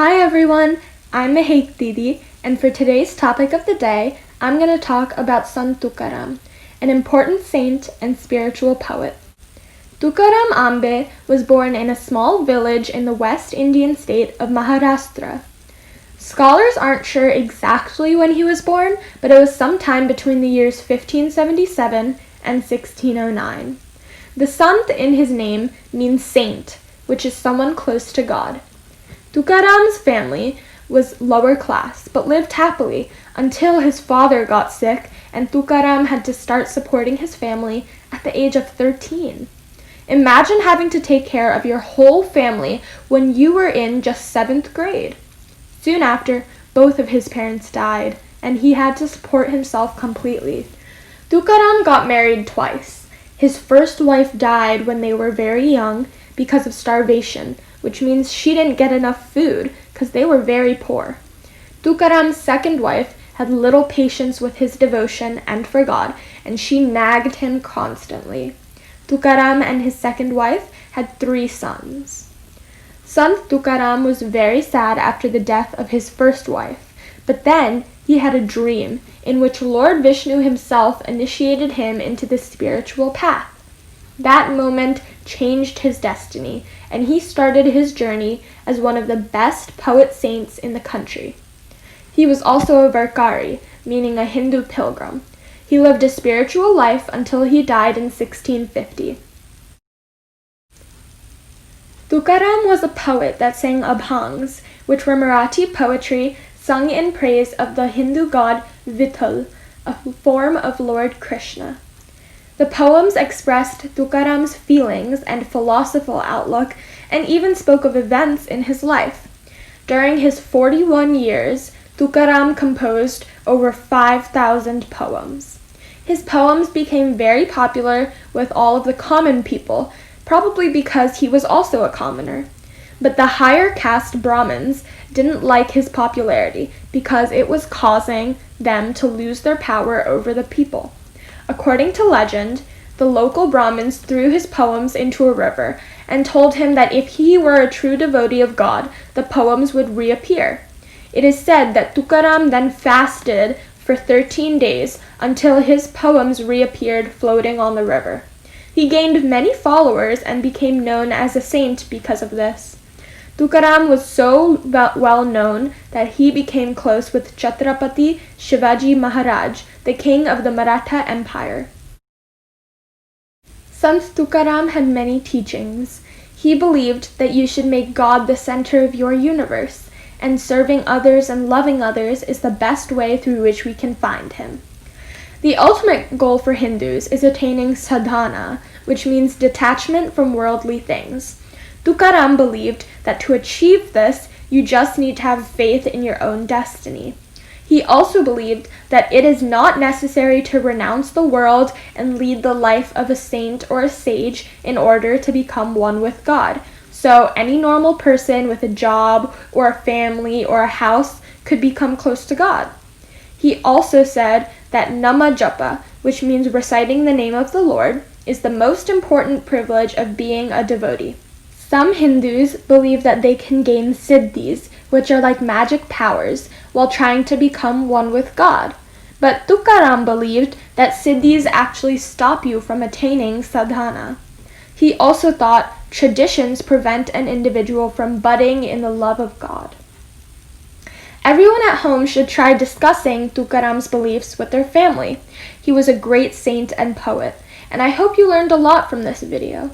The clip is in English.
Hi everyone, I'm Mahek Didi, and for today's topic of the day, I'm going to talk about Sant Tukaram, an important saint and spiritual poet. Tukaram Ambe was born in a small village in the West Indian state of Maharashtra. Scholars aren't sure exactly when he was born, but it was sometime between the years 1577 and 1609. The Sant in his name means saint, which is someone close to God. Tukaram's family was lower class, but lived happily until his father got sick and Tukaram had to start supporting his family at the age of 13. Imagine having to take care of your whole family when you were in just 7th grade. Soon after, both of his parents died, and he had to support himself completely. Tukaram got married twice. His first wife died when they were very young because of starvation, which means she didn't get enough food because they were very poor. Tukaram's second wife had little patience with his devotion and for God, and she nagged him constantly. Tukaram and his second wife had 3 sons. Sant Tukaram was very sad after the death of his first wife, but then he had a dream in which Lord Vishnu himself initiated him into the spiritual path. That moment changed his destiny, and he started his journey as one of the best poet saints in the country. He was also a Varkari, meaning a Hindu pilgrim. He lived a spiritual life until he died in 1650. Tukaram was a poet that sang abhangs, which were Marathi poetry sung in praise of the Hindu god Vitthal, a form of Lord Krishna. The poems expressed Tukaram's feelings and philosophical outlook and even spoke of events in his life. During his 41 years, Tukaram composed over 5,000 poems. His poems became very popular with all of the common people, probably because he was also a commoner. But the higher caste Brahmins didn't like his popularity because it was causing them to lose their power over the people. According to legend, the local Brahmins threw his poems into a river and told him that if he were a true devotee of God, the poems would reappear. It is said that Tukaram then fasted for 13 days until his poems reappeared floating on the river. He gained many followers and became known as a saint because of this. Tukaram was so well known that he became close with Chhatrapati Shivaji Maharaj, the king of the Maratha Empire. Sant Tukaram had many teachings. He believed that you should make God the center of your universe, and serving others and loving others is the best way through which we can find him. The ultimate goal for Hindus is attaining sadhana, which means detachment from worldly things. Tukaram believed that to achieve this, you just need to have faith in your own destiny. He also believed that it is not necessary to renounce the world and lead the life of a saint or a sage in order to become one with God. So any normal person with a job or a family or a house could become close to God. He also said that Nama Japa, which means reciting the name of the Lord, is the most important privilege of being a devotee. Some Hindus believe that they can gain siddhis, which are like magic powers, while trying to become one with God. But Tukaram believed that siddhis actually stop you from attaining sadhana. He also thought traditions prevent an individual from budding in the love of God. Everyone at home should try discussing Tukaram's beliefs with their family. He was a great saint and poet, and I hope you learned a lot from this video.